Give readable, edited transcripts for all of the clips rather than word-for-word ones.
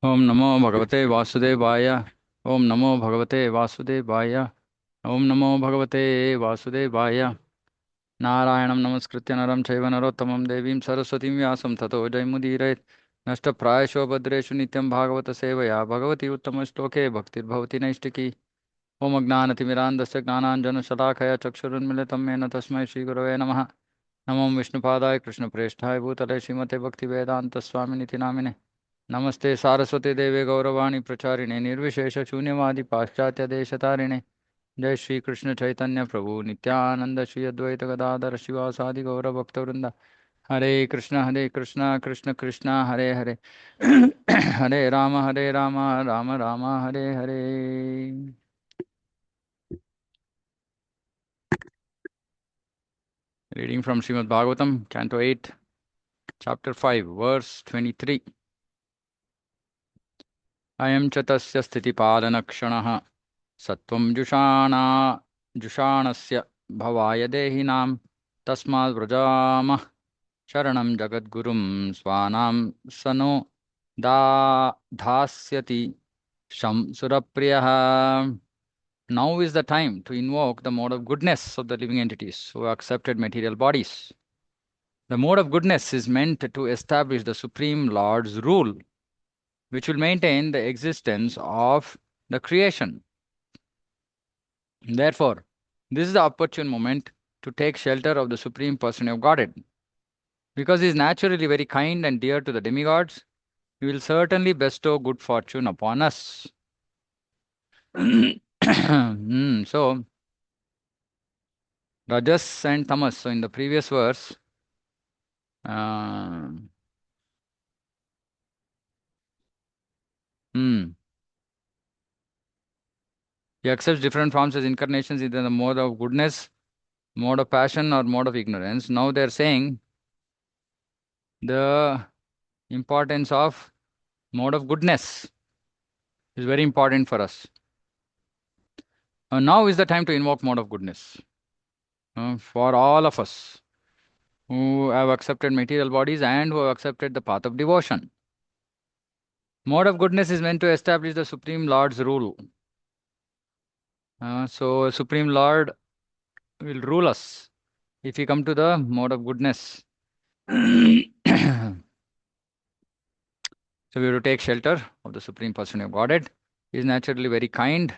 ओम नमो भगवते वासुदेवाय। ओम नमो भगवते वासुदेवाय। ओम नमो भगवते वासुदेवाय। नारायणं नमस्कृत्य नरं चैव नरोत्तमं देवीं सरस्वतीं व्यासं ततो जयमुदीरयेत्। नष्टप्रायशो भद्रेषु नित्यं भागवत सेवया भगवती उत्तमश्लोके भक्तिर्भवति नैष्टिकी। ओम अज्ञानतिमिरान्धस्य ज्ञानाञ्जनशलाकया चक्षुरुन्मिलितं येन तस्मै श्रीगुरवे नमः। नमो विष्णुपादाय कृष्णप्रेष्ठाय भूतले श्रीमते भक्तिवेदान्तस्वामिनिति नामिने। नमस्ते सारस्वती देवे गौरवाणी प्रचारिणे निर्विशेष शून्यवादी पाश्चात्य देशतारिणे। जय श्री कृष्ण चैतन्य प्रभु नित्यानंद श्री अद्वैत गदाधर शिवासादि गौर भक्तवृंद। हरे Krishna Krishna Krishna Hare Hare Hare Ram Ram Ram Hare Hare. Reading from Srimad Bhagavatam, Canto 8, Chapter 5, Verse 23. अयं च तस्य स्थितिपालनक्षणः सत्वं जुषाणस्य भवाय देहिनां तस्माद् व्रजामः शरणं जगद्गुरुं स्वानां स नो धास्यति शं सुरप्रियः. Now is the time to invoke the mode of goodness of the living entities who have accepted material bodies. The mode of goodness is meant to establish the Supreme Lord's rule, which will maintain the existence of the creation. Therefore, this is the opportune moment to take shelter of the Supreme Person of Godhead. Because he is naturally very kind and dear to the demigods, he will certainly bestow good fortune upon us. So, Rajas and Tamas. So, in the previous verse, uh, hmm, he accepts different forms as incarnations, either the mode of goodness, mode of passion, or mode of ignorance. Now they are saying the importance of mode of goodness is very important for us. Now is the time to invoke mode of goodness for all of us who have accepted material bodies and who have accepted the path of devotion. Mode of goodness is meant to establish the Supreme Lord's rule. So Supreme Lord will rule us if we come to the mode of goodness. So we have to take shelter of the Supreme Person of Godhead. He is naturally very kind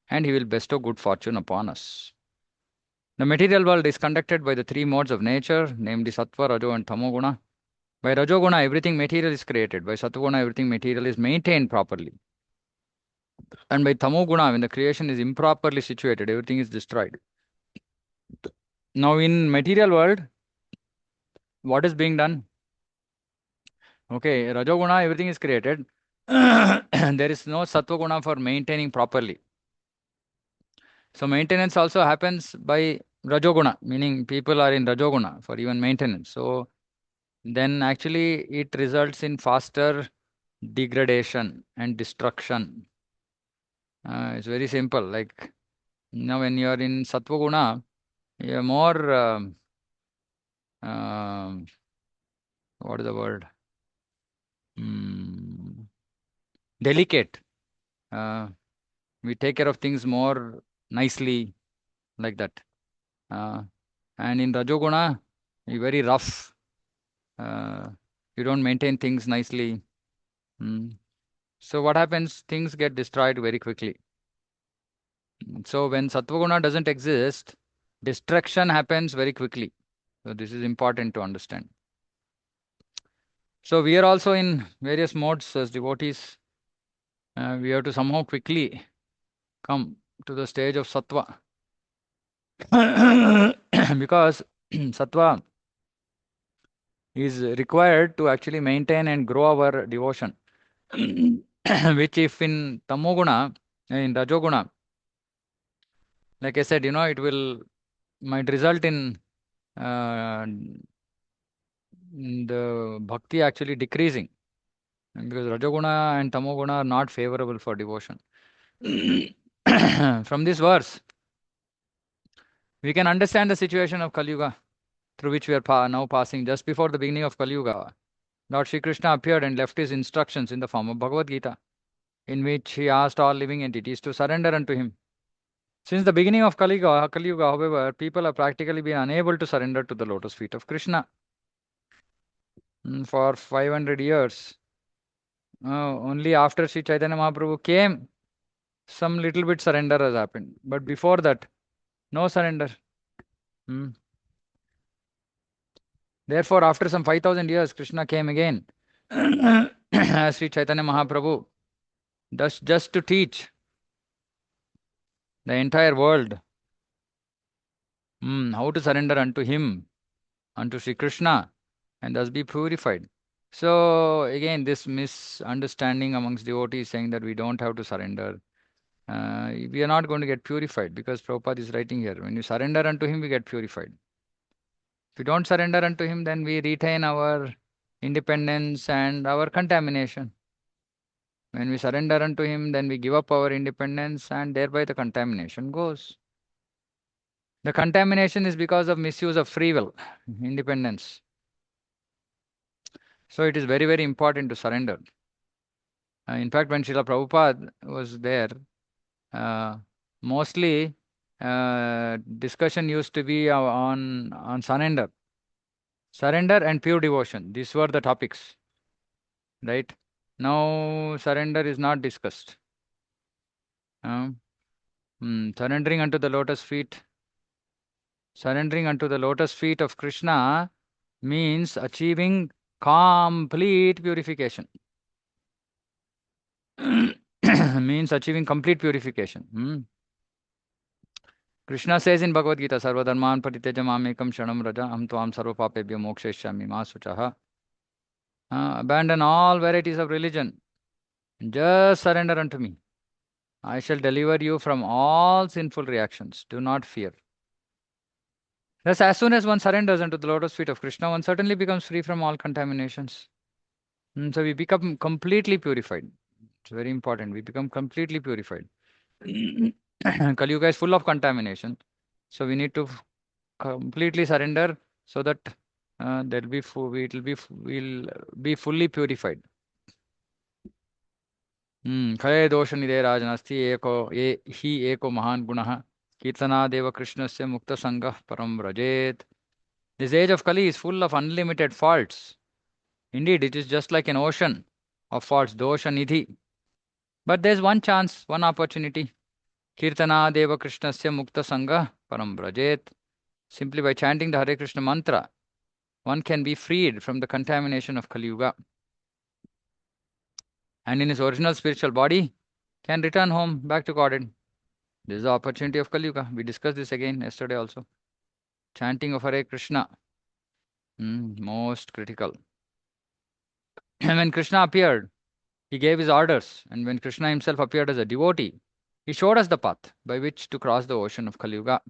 and he will bestow good fortune upon us. The material world is conducted by the three modes of nature, namely Sattva, Rajo, and Tamoguna. By Rajoguna, everything material is created. By Sattva-guna, everything material is maintained properly. And by Tamoguna, when the creation is improperly situated, everything is destroyed. Now, in material world, what is being done? Okay, Rajoguna, everything is created. There is no Sattva-guna for maintaining properly. So, maintenance also happens by Rajoguna, meaning people are in Rajoguna for even maintenance. So, then actually it results in faster degradation and destruction. It's very simple. Like now, when you are in Sattva Guna, you are more, um, what is the word? Mm, delicate. Uh, we take care of things more nicely, like that. Uh, and in Rajoguna, you're very rough. Uh, you don't maintain things nicely. Mm. So what happens? Things get destroyed very quickly. So when Sattva-guna doesn't exist, destruction happens very quickly. So this is important to understand. So we are also in various modes as devotees. We have to somehow quickly come to the stage of Sattva. Because Sattva is required to actually maintain and grow our devotion. Which if in Tamoguna, in Rajoguna, like I said, it will might result in the bhakti actually decreasing, because Rajoguna and Tamoguna are not favorable for devotion. From this verse, we can understand the situation of Kali Yuga through which we are now passing just before the beginning of Kali Yuga. Lord Sri Krishna appeared and left his instructions in the form of Bhagavad Gita, in which he asked all living entities to surrender unto him. Since the beginning of Kali Yuga, however, people have practically been unable to surrender to the lotus feet of Krishna. For 500 years. Only after Sri Chaitanya Mahaprabhu came, some little bit surrender has happened. But before that, no surrender. Hmm. Therefore, after some 5,000 years, Krishna came again as Sri Chaitanya Mahaprabhu, thus just to teach the entire world how to surrender unto him, unto Sri Krishna, and thus be purified. So, again, this misunderstanding amongst devotees saying that we don't have to surrender. We are not going to get purified because Prabhupada is writing here. When you surrender unto him, we get purified. If we don't surrender unto him, then we retain our independence and our contamination. When we surrender unto him, then we give up our independence and thereby the contamination goes. The contamination is because of misuse of free will, independence. So it is very, very important to surrender. In fact, when Srila Prabhupada was there, mostly discussion used to be on surrender. Surrender and pure devotion. These were the topics, right? Now surrender is not discussed. Surrendering unto the lotus feet. Surrendering unto the lotus feet of Krishna means achieving complete purification. Means achieving complete purification. Krishna says in Bhagavad Gita, Sarva Dharman Parityaja Mamekam Shanam Raja Am Tvam Sarva Papebhyo Mokshayashyami Ma Suchaha. Abandon all varieties of religion. Just surrender unto me. I shall deliver you from all sinful reactions. Do not fear. Thus, as soon as one surrenders unto the lotus feet of Krishna, one certainly becomes free from all contaminations. So we become completely purified. It's very important. We become completely purified. Kali Yuga is full of contamination. So we need to completely surrender so that we'll be fully purified. खये दोष निधे राजनस्ति एको महान गुणः कीर्तनादेव कृष्णस्य मुक्त संगः परम व्रजेत. This age of Kali is full of unlimited faults. Indeed, it is just like an ocean of faults, dosha nidhi. But there's one chance, one opportunity. Kirtanadeva Krishnasya Mukta Sangha Param Vrajet. Simply by chanting the Hare Krishna mantra, one can be freed from the contamination of Kali Yuga. And in his original spiritual body, can return home back to Godhead. This is the opportunity of Kali Yuga. We discussed this again yesterday also. Chanting of Hare Krishna. Most critical. When Krishna appeared, he gave his orders. And when Krishna himself appeared as a devotee, he showed us the path by which to cross the ocean of Kali Yuga.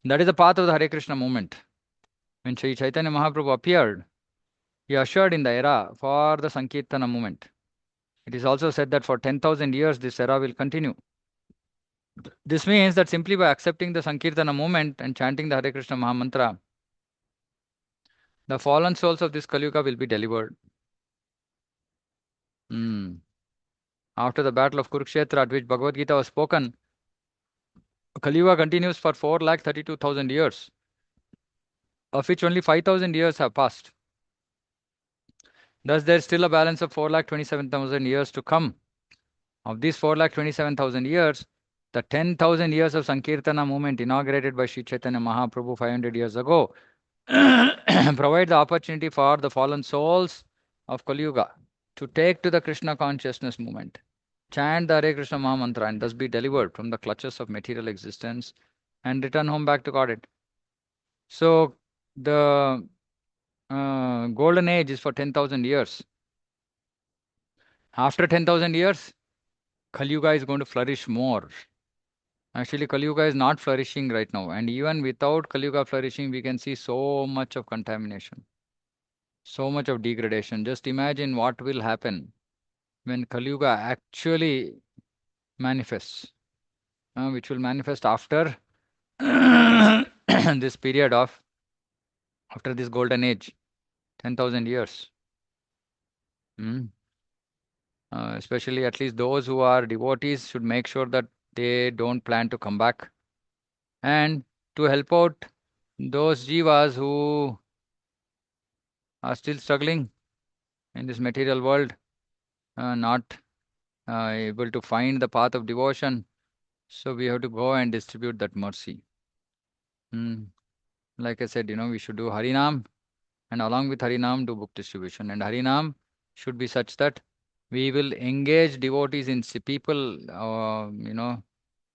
That is the path of the Hare Krishna movement. When Sri Chaitanya Mahaprabhu appeared, he ushered in the era for the Sankirtana movement. It is also said that for 10,000 years this era will continue. This means that simply by accepting the Sankirtana movement and chanting the Hare Krishna Mahamantra, the fallen souls of this Kali Yuga will be delivered. After the battle of Kurukshetra, at which Bhagavad Gita was spoken, Kali Yuga continues for 432,000 years, of which only 5,000 years have passed. Thus, there is still a balance of 427,000 years to come. Of these 427,000 years, the 10,000 years of Sankirtana movement inaugurated by Sri Chaitanya Mahaprabhu 500 years ago provide the opportunity for the fallen souls of Kali Yuga to take to the Krishna consciousness movement, chant the Hare Krishna Mahamantra, and thus be delivered from the clutches of material existence and return home back to Godhead. So, the golden age is for 10,000 years. After 10,000 years, Kali Yuga is going to flourish more. Actually, Kali Yuga is not flourishing right now. And even without Kali Yuga flourishing, we can see so much of contamination, so much of degradation. Just imagine what will happen when Kali Yuga actually manifests, which will manifest after this period of, after this golden age. 10,000 years. Especially at least those who are devotees should make sure that they don't plan to come back. And to help out those jivas who are still struggling in this material world, not able to find the path of devotion, so we have to go and distribute that mercy. Like I said, we should do Harinam, and along with Harinam, do book distribution. And Harinam should be such that we will engage devotees in people,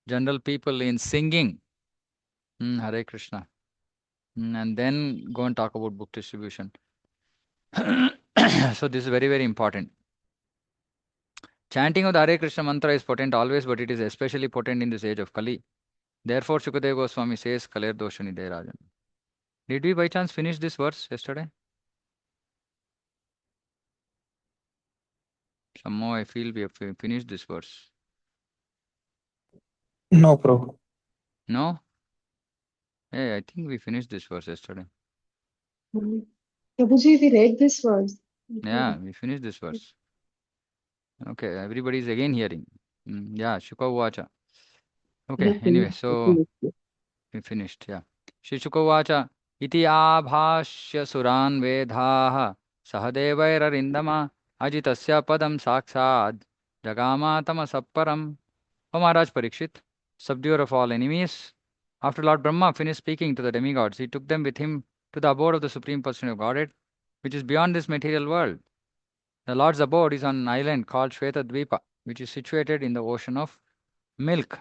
general people in singing Hare Krishna. And then go and talk about book distribution. So this is very, very important. Chanting of the Hare Krishna mantra is potent always, but it is especially potent in this age of Kali. Therefore, Shukadeva Goswami says, Kaler Doshani Rajan. Did we by chance finish this verse yesterday? Somehow I feel we have finished this verse. No, Prabhu. No? Hey, I think we finished this verse yesterday. Prabhuji, we read this verse. Yeah, we finished this verse. Okay, everybody is again hearing. Yeah, Shuka Vacha. Okay, anyway, so we finished, yeah. Shri Shuka Vacha. Iti abhashya suran vedhaha sahadevairarindama ajitasya padam sakshad jagama tamasapparam. O Maharaj Parikshit, subduer of all enemies, after Lord Brahma finished speaking to the demigods, he took them with him to the abode of the Supreme Person of Godhead, which is beyond this material world. The Lord's abode is on an island called Shweta Dvipa, which is situated in the ocean of milk.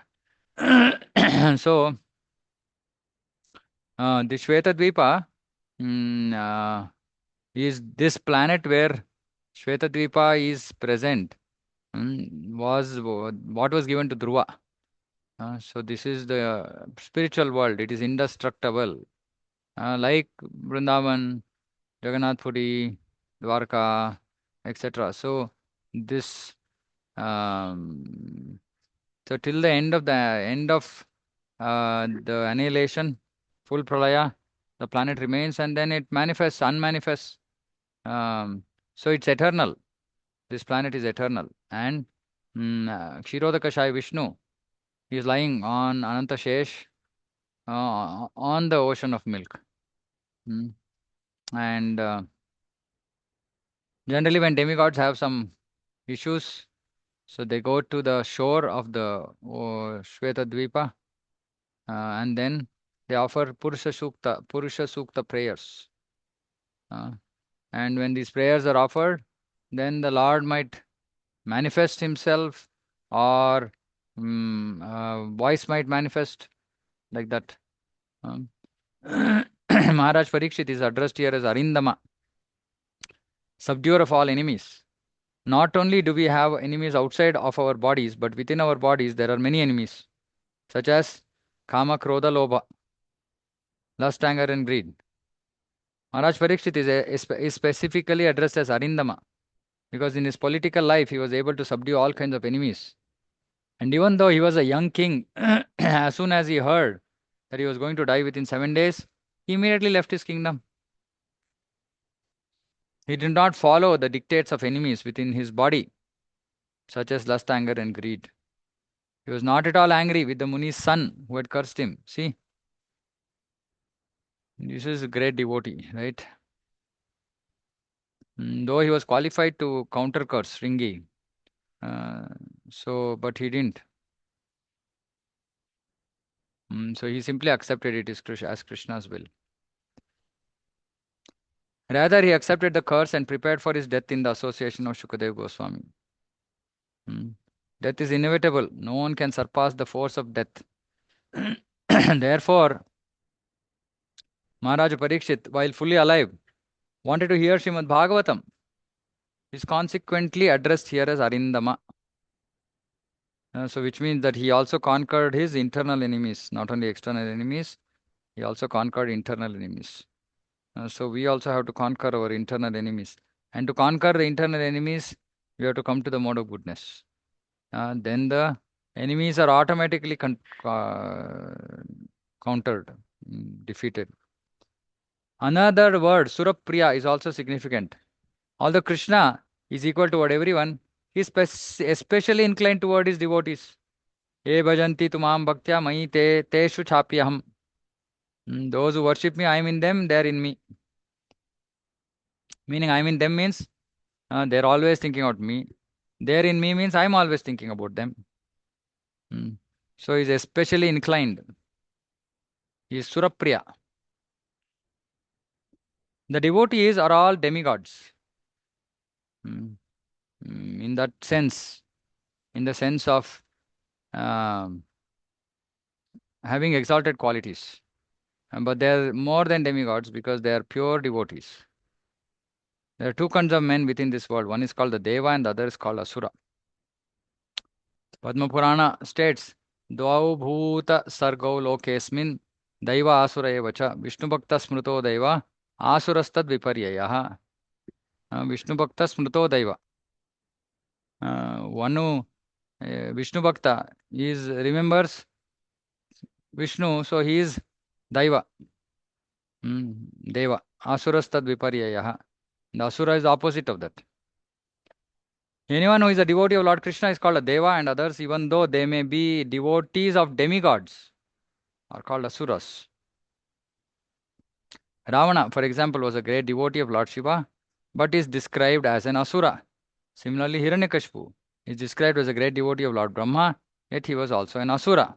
So, the Shweta Dvipa is this planet where Shweta Dvipa is present, was what was given to Dhruva. So this is the spiritual world. It is indestructible. Like Vrindavan, Jagannath Puri, Dwarka, etc. So this, so till the end of the annihilation, full pralaya, the planet remains and then it manifests, unmanifests. So it's eternal. This planet is eternal. And Kshirodakashai Vishnu is lying on Ananta Shesh, on the ocean of milk. And generally when demigods have some issues, so they go to the shore of the Shweta Dvipa, and then they offer Purusha Sukta prayers. And when these prayers are offered, then the Lord might manifest himself, or voice might manifest, like that. Maharaj Parikshit is addressed here as Arindama, subduer of all enemies. Not only do we have enemies outside of our bodies, but within our bodies there are many enemies, such as Kama, Krodha, Lobha, lust, anger, and greed. Maharaj Parikshit is specifically addressed as Arindama, because in his political life he was able to subdue all kinds of enemies. And even though he was a young king, as soon as he heard that he was going to die within 7 days, he immediately left his kingdom. He did not follow the dictates of enemies within his body, such as lust, anger, and greed. He was not at all angry with the Muni's son who had cursed him. See, this is a great devotee, right? Though he was qualified to counter curse Shringi, but he didn't. So he simply accepted it as Krishna's will. Rather, he accepted the curse and prepared for his death in the association of Shukadeva Goswami. Death is inevitable. No one can surpass the force of death. Therefore, Maharaj Parikshit, while fully alive, wanted to hear Srimad Bhagavatam. He is consequently addressed here as Arindama. So which means that he also conquered his internal enemies, not only external enemies, he also conquered internal enemies. So we also have to conquer our internal enemies. And to conquer the internal enemies, we have to come to the mode of goodness. Then the enemies are automatically countered, defeated. Another word, Surapriya, is also significant. Although Krishna is equal toward everyone, he is especially inclined toward his devotees. Ye bhajanti tumam bhaktya mahi te teshu chapyaham. Those who worship me, I am in them, they are in me. Meaning I am in them means they are always thinking about me. They are in me means I am always thinking about them. So he is especially inclined. He is Surapriya. The devotees are all demigods. In that sense, in the sense of um, having exalted qualities. But they are more than demigods because they are pure devotees. There are two kinds of men within this world. One is called the Deva and the other is called Asura. Padma Purana states, Dvau Bhuta Sargau Lokesmin Daiva Asura Evacha Vishnu Bhakta Smruto Daiva Asurastad Viparyayaha. Vishnu Bhakta Smruto Daiva. One who Vishnu Bhakta remembers Vishnu, so he is Daiva. Deva. Asurastad Viparyayaha. The Asura is the opposite of that. Anyone who is a devotee of Lord Krishna is called a Deva, and others, even though they may be devotees of demigods, are called Asuras. Ravana, for example, was a great devotee of Lord Shiva, but is described as an Asura. Similarly, Hiranyakashipu is described as a great devotee of Lord Brahma, yet he was also an Asura.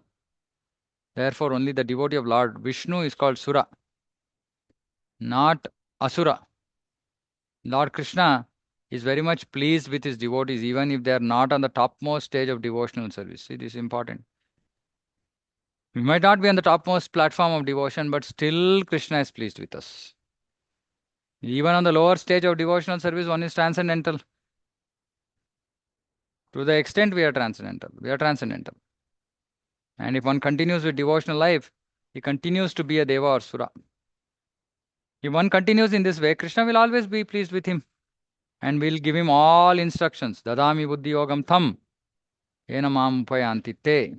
Therefore, only the devotee of Lord Vishnu is called Sura, not Asura. Lord Krishna is very much pleased with his devotees, even if they are not on the topmost stage of devotional service. It is important. We might not be on the topmost platform of devotion, but still Krishna is pleased with us. Even on the lower stage of devotional service, one is transcendental. To the extent we are transcendental, And if one continues with devotional life, he continues to be a Deva or Sura. If one continues in this way, Krishna will always be pleased with him and will give him all instructions. Dadami buddhi yogam tham ena mam upayanti te.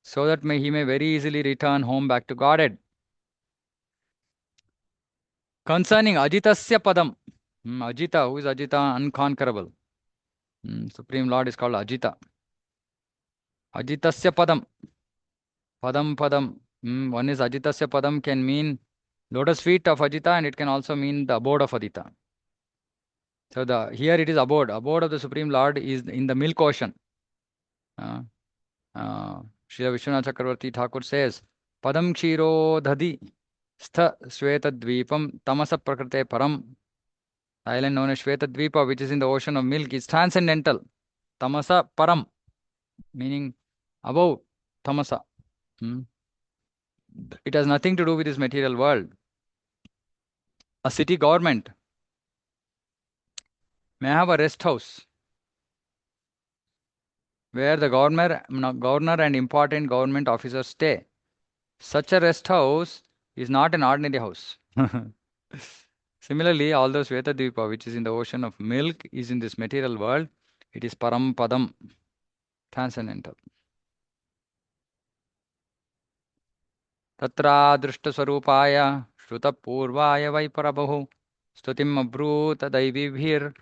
So that he may very easily return home back to Godhead. Concerning Ajitasya Padam, Ajita, who is Ajita? Unconquerable. Supreme Lord is called Ajita. Ajitasya Padam. Padam. One is Ajitasya Padam can mean lotus feet of Ajita, and it can also mean the abode of Adita. So here it is abode. Abode of the Supreme Lord is in the milk ocean. Srila Vishwanath Chakravarti Thakur says, Padam Kshiro Dhadi Stha Shweta Dvipam Tamasa Prakrite Param. The island known as Shweta Dvipa, which is in the ocean of milk, is transcendental. Tamasa Param, meaning above Tamasa. It has nothing to do with this material world. A city government may have a rest house where the governor and important government officers stay. Such a rest house is not an ordinary house. Similarly, although Shvetadvipa, which is in the ocean of milk, is in this material world, it is Parampadam, transcendental. Tatra Drishtaswarupaya Shrutapurvaya Vaiparabahu Stutim Abrut Daivibhir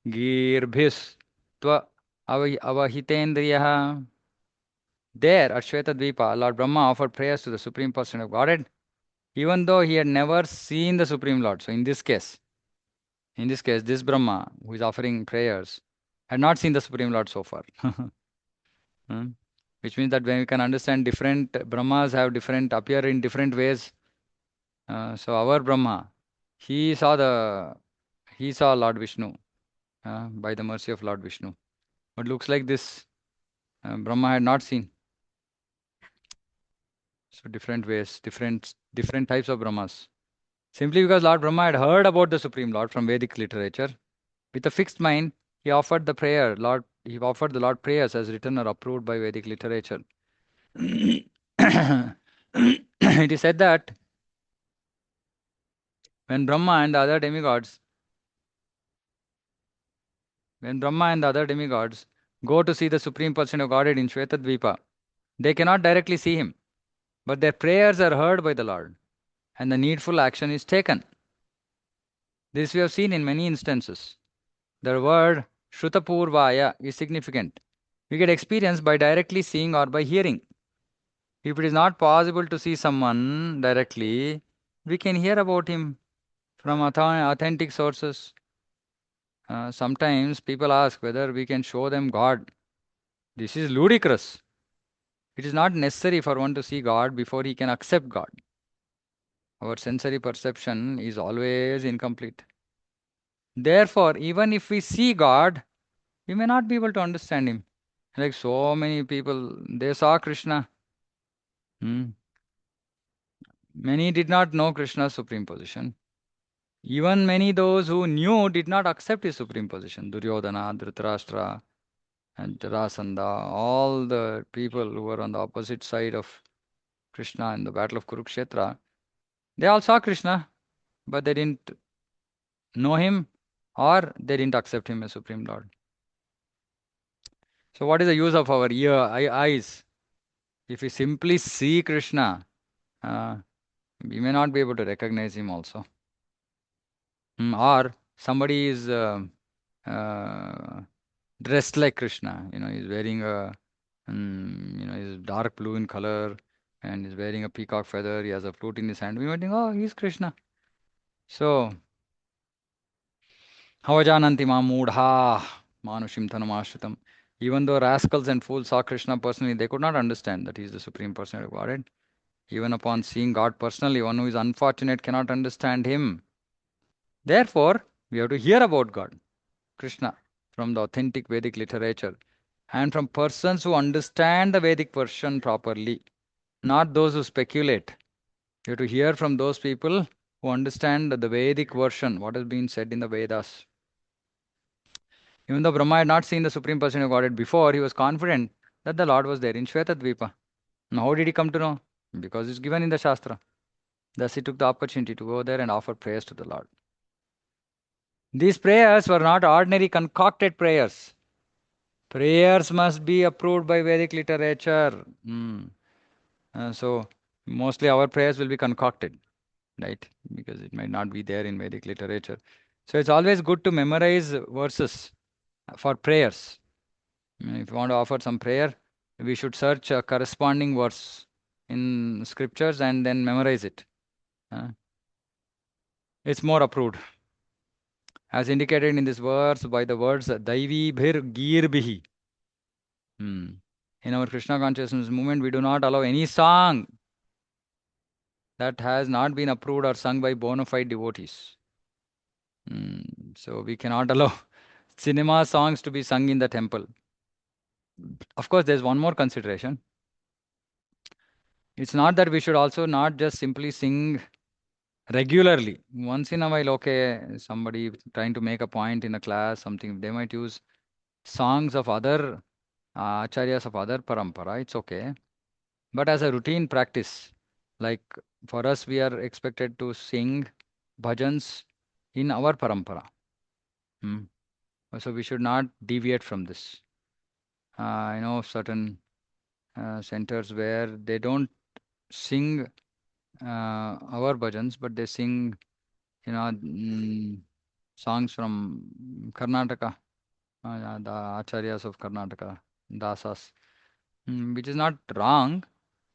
Girbhis Tva Avahitendriyaha. There at Shvetadvipa, Lord Brahma offered prayers to the Supreme Person of Godhead, even though he had never seen the Supreme Lord. So in this case, this Brahma who is offering prayers had not seen the Supreme Lord so far. Which means that when we can understand different Brahmas appear in different ways. So our Brahma, he saw Lord Vishnu by the mercy of Lord Vishnu. But looks like this Brahma had not seen. So different ways, different types of Brahmas. Simply because Lord Brahma had heard about the Supreme Lord from Vedic literature, with a fixed mind, he offered the Lord prayers as written or approved by Vedic literature. It is said that when Brahma and the other demigods go to see the Supreme Person of Godhead in Shvetadvipa, they cannot directly see him, but their prayers are heard by the Lord, and the needful action is taken. This we have seen in many instances. The word Shrutapurvaya is significant. We get experience by directly seeing or by hearing. If it is not possible to see someone directly, we can hear about him from authentic sources. Sometimes people ask whether we can show them God. This is ludicrous. It is not necessary for one to see God before he can accept God. Our sensory perception is always incomplete. Therefore, even if we see God, we may not be able to understand him. Like so many people, they saw Krishna. Hmm. Many did not know Krishna's supreme position. Even many those who knew did not accept his supreme position. Duryodhana, Dhritarashtra, and Jarasandha, all the people who were on the opposite side of Krishna in the battle of Kurukshetra, they all saw Krishna, but they didn't know him or they didn't accept him as Supreme Lord. So, what is the use of our eyes? If we simply see Krishna, uh, we may not be able to recognize him also. Or somebody is uh, dressed like Krishna, he's wearing he's dark blue in color and he's wearing a peacock feather, he has a flute in his hand. We might think, oh, he's Krishna. So, Havajananti Mamudha Manushim Tanamashritam. Even though rascals and fools saw Krishna personally, they could not understand that he is the Supreme Personality of Godhead. Even upon seeing God personally, one who is unfortunate cannot understand him. Therefore, we have to hear about God, Krishna, from the authentic Vedic literature and from persons who understand the Vedic version properly, not those who speculate. You have to hear from those people who understand the Vedic version, what has been said in the Vedas. Even though Brahma had not seen the Supreme Person of Godhead before, he was confident that the Lord was there in Shvetadvipa. Now, how did he come to know? Because it's given in the Shastra. Thus, he took the opportunity to go there and offer prayers to the Lord. These prayers were not ordinary concocted prayers. Prayers must be approved by Vedic literature. So, mostly our prayers will be concocted, right? Because it might not be there in Vedic literature. So, it's always good to memorize verses for prayers. If you want to offer some prayer, we should search a corresponding verse in scriptures and then memorize it. It's more approved. As indicated in this verse by the words Daivi Bhir Gir Bihi. In our Krishna consciousness movement, we do not allow any song that has not been approved or sung by bona fide devotees. So we cannot allow cinema songs to be sung in the temple. Of course, there's one more consideration. It's not that we should also not just simply sing regularly. Once in a while, okay, somebody trying to make a point in a class, something, they might use songs of other acharyas of other parampara. It's okay. But as a routine practice, like for us, we are expected to sing bhajans in our parampara. So we should not deviate from this. I know certain centers where they don't sing our bhajans, but they sing, songs from Karnataka, the acharyas of Karnataka, dasas, which is not wrong,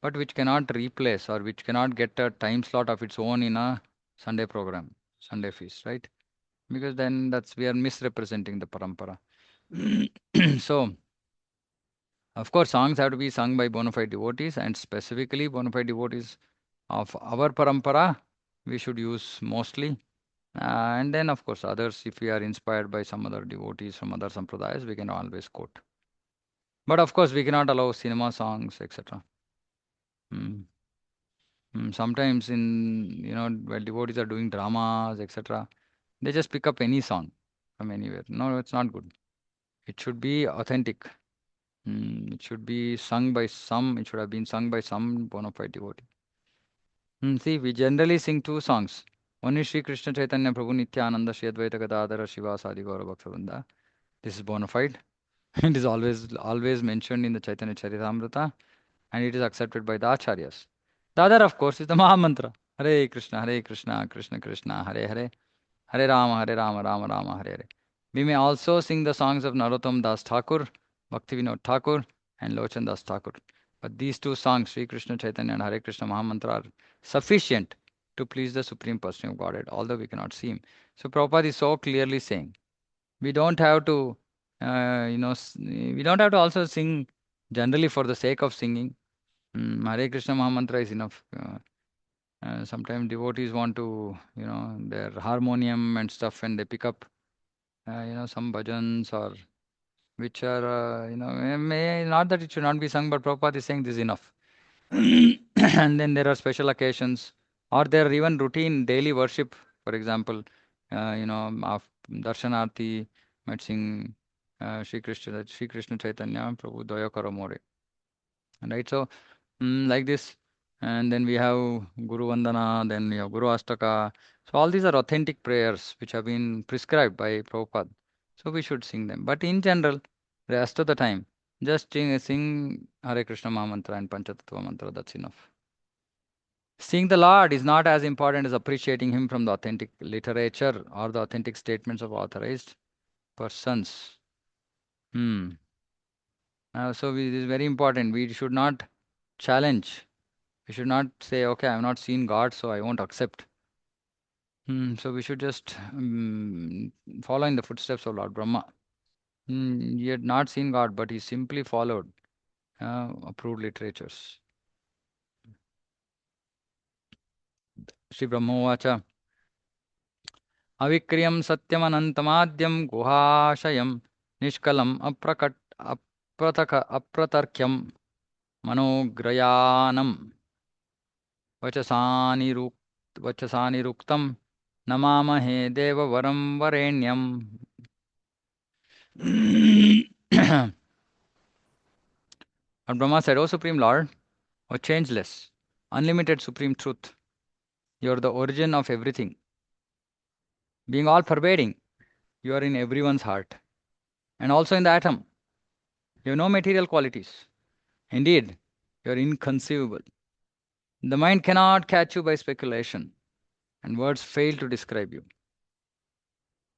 but which cannot replace or which cannot get a time slot of its own in a Sunday program, Sunday feast, right? Because then we are misrepresenting the parampara. So, of course, songs have to be sung by bona fide devotees, and specifically bona fide devotees of our parampara, we should use mostly. And then, of course, others, if we are inspired by some other devotees from other sampradayas, we can always quote. But of course, we cannot allow cinema songs, etc. Sometimes while devotees are doing dramas, etc., they just pick up any song from anywhere. No, it's not good. It should be authentic. It should be sung by some, it should have been sung by some bona fide devotee. See, we generally sing two songs. One is Sri Krishna Chaitanya Prabhu Nityananda Shri Advaita Gadadhara Shiva Sadi Gaura Bhakta. This is bona fide. It is always mentioned in the Chaitanya Charitamrita, and it is accepted by the Acharyas. The other, of course, is the Mahamantra. Hare Krishna, Krishna Krishna, Hare Hare, Hare Rama, Rama Rama, Hare Hare. We may also sing the songs of Narottam Das Thakur, Bhakti Vinod Thakur, and Lochan Das Thakur. But these two songs, Sri Krishna Chaitanya and Hare Krishna Mahamantra, are sufficient to please the Supreme Person of Godhead, although we cannot see him. So Prabhupada is so clearly saying, we don't have to, we don't have to also sing generally for the sake of singing. Hare Krishna Mahamantra is enough. Sometimes devotees want to, their harmonium and stuff, and they pick up, some bhajans or which are, not that it should not be sung, but Prabhupada is saying this is enough. And then there are special occasions, or there are even routine daily worship. For example, of Darshanarti might sing Shri Krishna Chaitanya Prabhu Daya Karo More. Right, so like this, and then we have Guru Vandana, then we have Guru Astaka. So all these are authentic prayers which have been prescribed by Prabhupada. So we should sing them. But in general, rest of the time, just sing Hare Krishna Mahamantra and Panchatattva Mantra, that's enough. Seeing the Lord is not as important as appreciating Him from the authentic literature or the authentic statements of authorized persons. So it is very important. We should not challenge. We should not say, okay, I have not seen God, so I won't accept. So we should just follow in the footsteps of Lord Brahma. He had not seen God, but he simply followed approved literatures. Sri Brahmovacha Avikriyam Satyamanantamadyam Guhashayam Nishkalam Apratarkyam Manograyanam Vachasani Namamahe Deva Varam Varenyam. And Brahma said, O Supreme Lord, O changeless, unlimited Supreme Truth, you are the origin of everything. Being all pervading, you are in everyone's heart and also in the atom. You have no material qualities. Indeed, you are inconceivable. The mind cannot catch you by speculation, and words fail to describe you.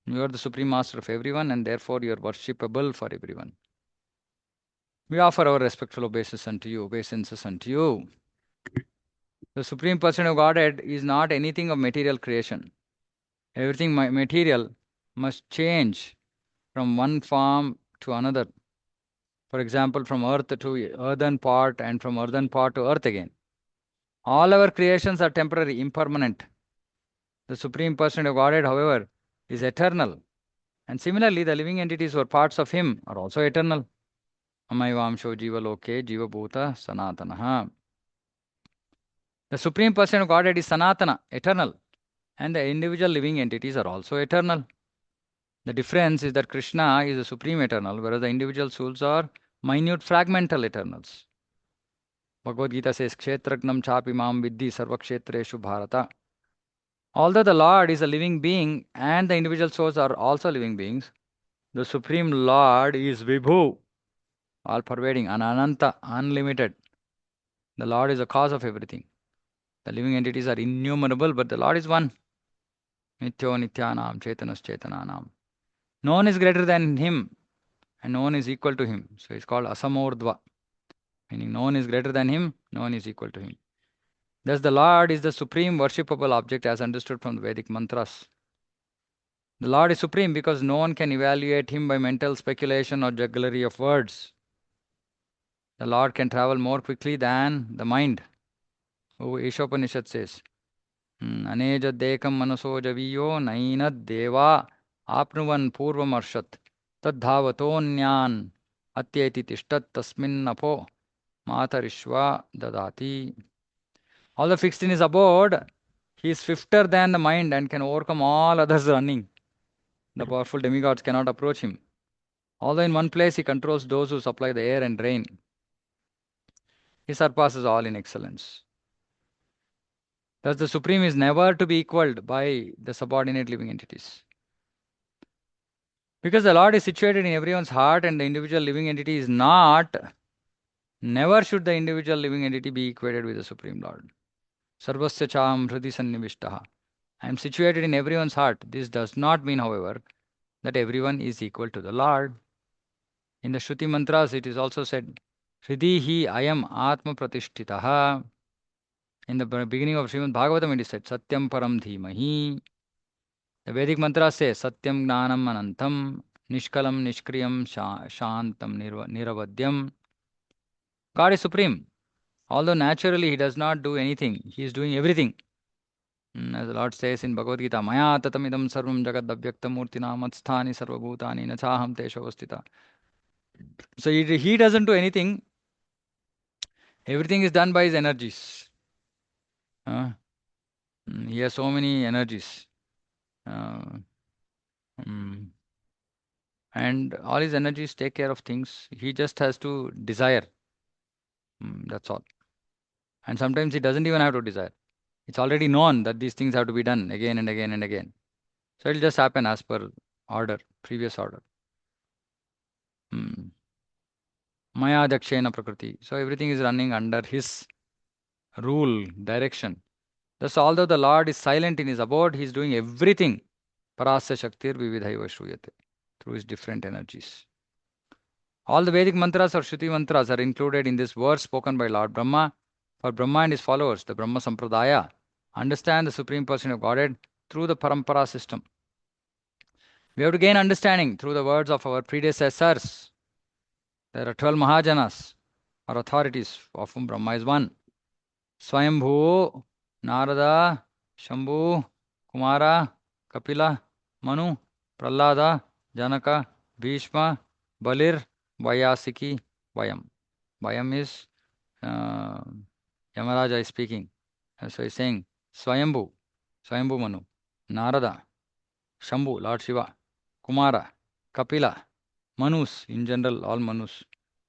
You are the Supreme Master of everyone, and therefore you are worshipable for everyone. We offer our respectful obeisances unto you. The Supreme Person of Godhead is not anything of material creation. Everything material must change from one form to another. For example, from earth to earthen pot and from earthen pot to earth again. All our creations are temporary, impermanent. The Supreme Person of Godhead, however, is eternal. And similarly, the living entities or parts of Him are also eternal. Amaivamsho Jiva Loke Jiva Bhuta Sanatanaha. The Supreme Person of Godhead is Sanatana, eternal. And the individual living entities are also eternal. The difference is that Krishna is the Supreme Eternal, whereas the individual souls are minute fragmental eternals. Bhagavad Gita says, Kshetragnam chapi mam viddhi sarvakshetreshu bharata. Although the Lord is a living being and the individual souls are also living beings, the Supreme Lord is Vibhu, all-pervading, and Ananta, unlimited. The Lord is the cause of everything. The living entities are innumerable, but the Lord is one. Nityo Nityanam, Chetanas Chetananam. No one is greater than Him, and no one is equal to Him. So it's called Asamordva, meaning no one is greater than Him, no one is equal to Him. Thus the Lord is the supreme worshipable object as understood from the Vedic mantras. The Lord is supreme because no one can evaluate Him by mental speculation or jugglery of words. The Lord can travel more quickly than the mind. Ishopanishad says, Anejadekam manasojaviyo nainad deva apnuvan purvamarshat tadhavatonnyan atyeti tishtat tasmin apo matarishva dadati. Although fixed in his abode, he is swifter than the mind and can overcome all others running. The powerful demigods cannot approach him. Although in one place he controls those who supply the air and rain, he surpasses all in excellence. Thus the Supreme is never to be equaled by the subordinate living entities. Because the Lord is situated in everyone's heart and the individual living entity is not, never should the individual living entity be equated with the Supreme Lord. Sarvasya cham hridi sannivishtaha. I am situated in everyone's heart. This does not mean, however, that everyone is equal to the Lord. In the Shruti mantras, it is also said, Hridihi ayam atma pratishtitaha. In the beginning of Srimad Bhagavatam, it is said, Satyam param dhimahi. The Vedic mantra says, Satyam gnanam anantam, Nishkalam nishkriyam shantam niravadyam. God is supreme. Although naturally he does not do anything, he is doing everything. As the Lord says in Bhagavad Gita, Maya tatamidam sarvam jagad abhyaktam murtina matsthani sarvabhutani nachaham tesha avastita. So he doesn't do anything. Everything is done by his energies. Uh, he has so many energies. Uh, mm, and all his energies take care of things. He just has to desire. That's all. And sometimes he doesn't even have to desire. It's already known that these things have to be done again and again and again. So it'll just happen as per order, previous order. Maya Dakshena Prakriti. So everything is running under his rule, direction. Thus, although the Lord is silent in his abode, he is doing everything. Parasya Shaktir Vividhaiva Shruyate. Through his different energies. All the Vedic mantras or Shruti mantras are included in this verse spoken by Lord Brahma. For Brahma and his followers, the Brahma Sampradaya, understand the Supreme Person of Godhead through the Parampara system. We have to gain understanding through the words of our predecessors. There are 12 Mahajanas or authorities, of whom Brahma is one. Swayambhu, Narada, Shambhu, Kumara, Kapila, Manu, Prahlada, Janaka, Bhishma, Balir, Vayasiki, Vayam. Vayam is Yamaraja is speaking. So he's saying Swayambhu, Swayambhu Manu, Narada, Shambhu, Lord Shiva, Kumara, Kapila, Manus, in general, all Manus,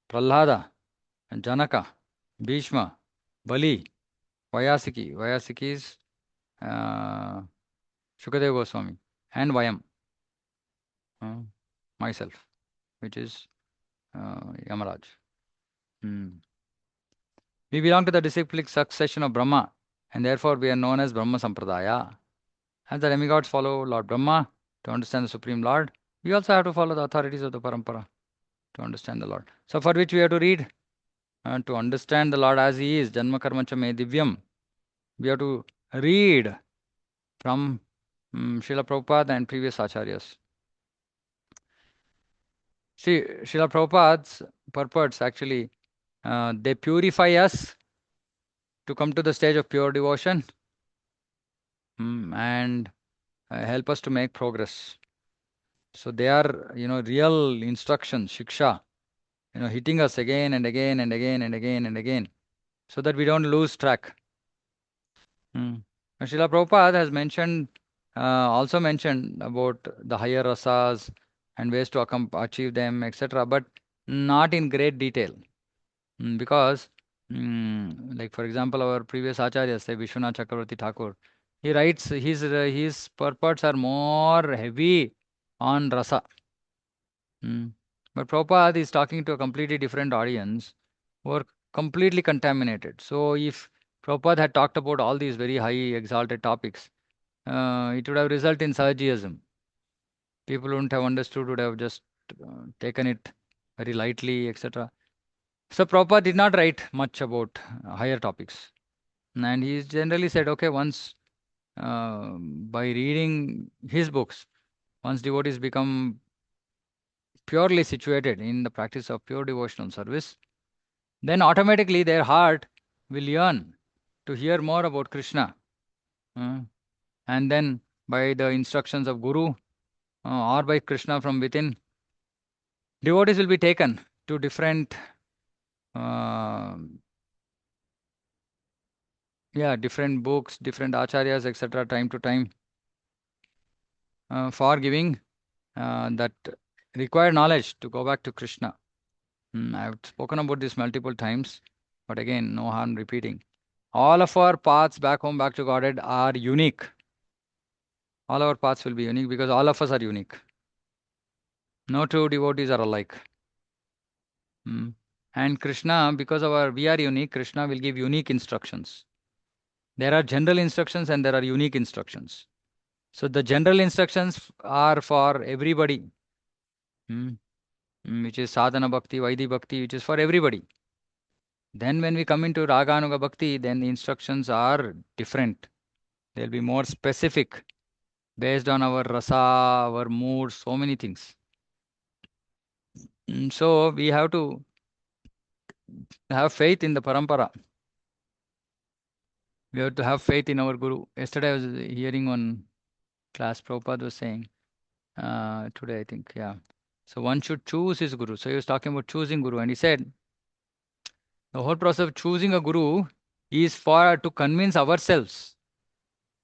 Prahlada, Janaka, Bhishma, Bali, Vayasiki. Vayasiki is Shukadeva Goswami, and Vayam, myself, which is Yamaraj. We belong to the disciplic succession of Brahma, and therefore we are known as Brahma Sampradaya. As the demigods follow Lord Brahma to understand the Supreme Lord, we also have to follow the authorities of the Parampara to understand the Lord. So for which we have to read to understand the Lord as He is, Janma Karma Cha Me Divyam. We have to read from Srila Prabhupada and previous acharyas. See, Srila Prabhupada's purports actually, they purify us to come to the stage of pure devotion and help us to make progress. So they are, real instructions, shiksha, hitting us again and again and again and again and again, so that we don't lose track. Srila Prabhupada has mentioned, also mentioned about the higher rasas and ways to achieve them, etc., but not in great detail. Because, like for example, our previous acharyas, say Vishwanath Chakravarti Thakur, he writes his purports are more heavy on rasa. But Prabhupada is talking to a completely different audience who are completely contaminated. So if Prabhupada had talked about all these very high exalted topics, it would have resulted in Sahajiism. People wouldn't have understood, would have just taken it very lightly, etc. So Prabhupada did not write much about higher topics. And he generally said, okay, once by reading his books, once devotees become purely situated in the practice of pure devotional service, then automatically their heart will yearn to hear more about Krishna. And then by the instructions of Guru or by Krishna from within, devotees will be taken to different different books, different acharyas, etc., time to time, for giving that required knowledge to go back to Krishna. I've spoken about this multiple times, but again, no harm repeating. All of our paths back home, back to Godhead are unique. All our paths will be unique because all of us are unique. No two devotees are alike. And Krishna, because we are unique, Krishna will give unique instructions. There are general instructions and there are unique instructions. So the general instructions are for everybody, which is sadhana bhakti, vaidhi bhakti, which is for everybody. Then when we come into raganuga bhakti, then the instructions are different. They'll be more specific based on our rasa, our mood, so many things. So we have to have faith in the parampara. We have to have faith in our guru. Yesterday I was hearing one class, Prabhupada was saying, today I think, yeah. So one should choose his guru. So he was talking about choosing guru, and he said the whole process of choosing a guru is for to convince ourselves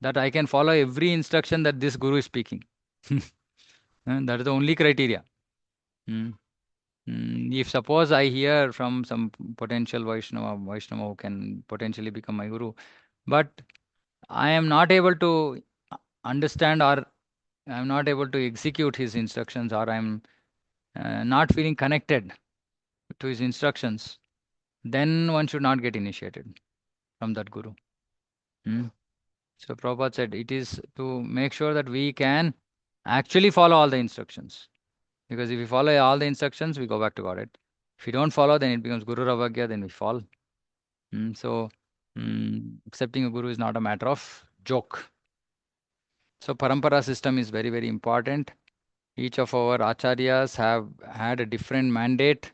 that I can follow every instruction that this guru is speaking. And that is the only criteria. Mm. If suppose I hear from some potential Vaishnava who can potentially become my guru, but I am not able to understand, or I am not able to execute his instructions, or I am not feeling connected to his instructions, then one should not get initiated from that guru. So Prabhupada said it is to make sure that we can actually follow all the instructions. Because if we follow all the instructions, we go back to Godhead. If we don't follow, then it becomes Guru Ravagya, then we fall. So accepting a guru is not a matter of joke. So parampara system is very, very important. Each of our acharyas have had a different mandate.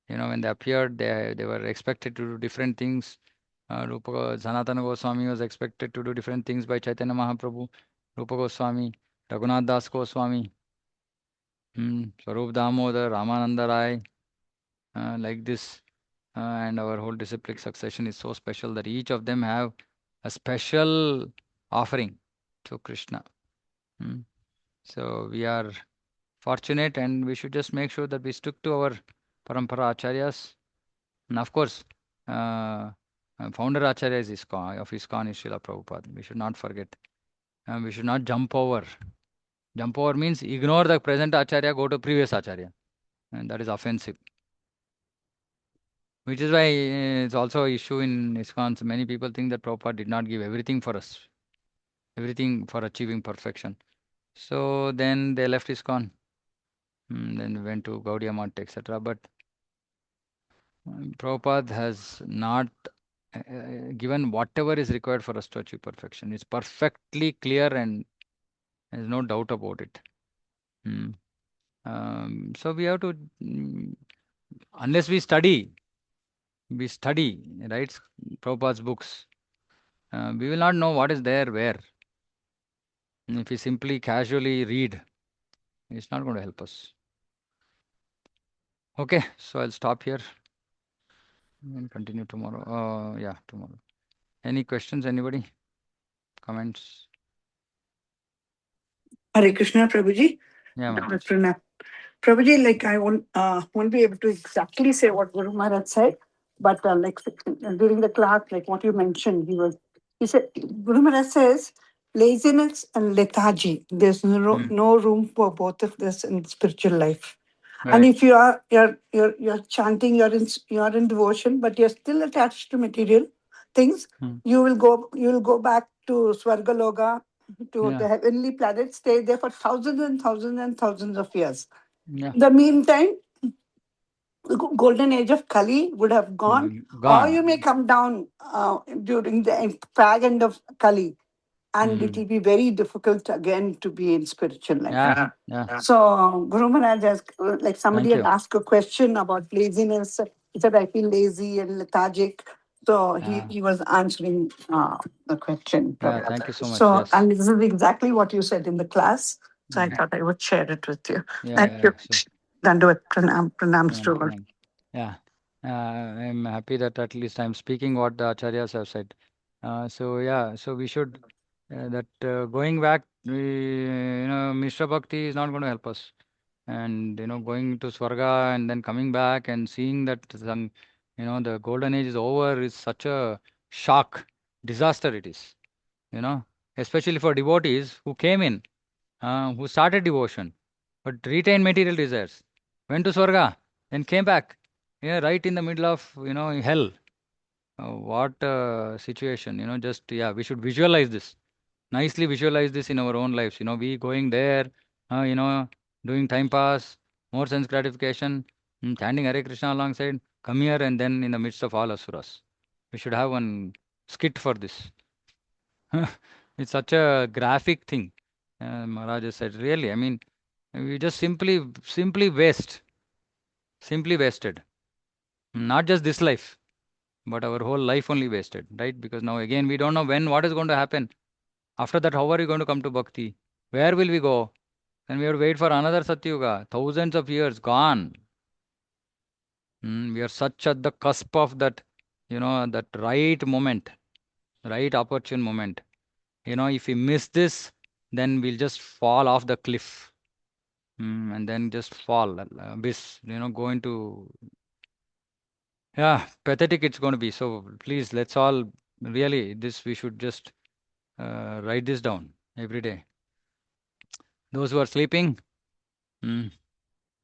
When they appeared, they were expected to do different things. Sanatana Goswami was expected to do different things by Chaitanya Mahaprabhu, Rupa Goswami, Raghunath Das Goswami, Swarup Damodar, Ramananda Rai, like this. And our whole disciplic succession is so special that each of them have a special offering to Krishna. So we are fortunate, and we should just make sure that we stick to our parampara acharyas. And of course, founder acharya is of ISKCON is Srila Prabhupada. We should not forget. We should not jump over. Jump over means ignore the present acharya, go to previous acharya. And that is offensive. Which is why it's also an issue in ISKCON. So many people think that Prabhupada did not give everything for us, everything for achieving perfection. So then they left ISKCON. Then went to Gaudiya Math, etc. But Prabhupada has not given whatever is required for us to achieve perfection. It's perfectly clear and there's no doubt about it. So we have to, unless we study, right, Prabhupada's books, we will not know what is there where. If we simply casually read, it's not going to help us. Okay, so I'll stop here and continue tomorrow. Yeah, tomorrow. Any questions, anybody? Comments? Hare Krishna, Prabhuji. Yeah, ma'am. Prabhuji, like I won't be able to exactly say what Guru Maharaj said, but like during the class, like what you mentioned, he said Guru Maharaj says laziness and lethargy. There's no room for both of this in spiritual life. Right. And if you're chanting, you're in devotion, but you're still attached to material things, you will go back to Swargaloka, to the heavenly planet, stay there for thousands and thousands and thousands of years. Yeah. In the meantime, the golden age of Kali would have gone, or you may come down during the fag end of Kali, and it will be very difficult again to be in spiritual life. So Guru Maharaj has, like somebody had asked a question about laziness. He said, I feel lazy and lethargic. So he was answering the question. Yeah, thank you so much. So, and this is exactly what you said in the class. So I thought I would share it with you. Thank you. Dandavat pranams to all. Yeah, I'm happy that at least I'm speaking what the acharyas have said. So we should going back, Mishra Bhakti is not going to help us. And going to Swarga and then coming back and seeing that the golden age is over is such a shock, disaster it is. Especially for devotees who came in, who started devotion, but retained material desires, went to Swarga, then came back, right in the middle of, hell. What situation, we should visualize this. nicely visualize this in our own lives. We going there, doing time pass, more sense gratification, chanting Hare Krishna alongside. Come here and then in the midst of all asuras. We should have one skit for this. It's such a graphic thing. Maharaj said, really, I mean, we just simply simply wasted. Not just this life, but our whole life only wasted, right? Because now again, we don't know what is going to happen. After that, how are you going to come to bhakti? Where will we go? Then we have to wait for another Satyuga, thousands of years gone. We are such at the cusp of that, that right moment, right opportune moment. If we miss this, then we'll just fall off the cliff, and then just fall, abyss, go into, yeah, pathetic it's going to be. So please, let's all really, this we should just write this down every day. Those who are sleeping, mm,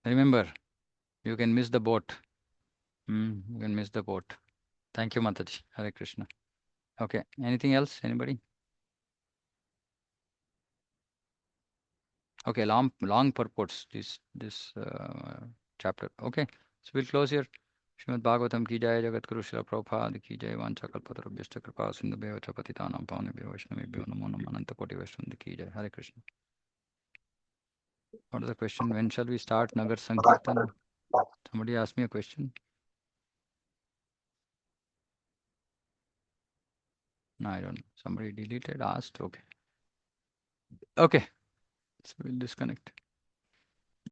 remember, you can miss the boat. You can miss the boat. Thank you, Mataji. Hare Krishna. Okay. Anything else? Anybody? Okay. Long purports. This chapter. Okay. So we'll close here. Shrimad Bhagavatam की जय जगत गुरु श्रील प्रभुपाद की जय वांछा कल्पतरुभ्यश्च कृपा सिन्धुभ्यो च पतितानां पावनेभ्यो वैष्णवेभ्यो नमो नमः अनंत कोटि वैष्णव की जय. Hare Krishna. What is the question? When shall we start Nagar Sankirtan? Somebody asked me a question. No, I don't know. Somebody deleted, asked. Okay. Okay. So we'll disconnect.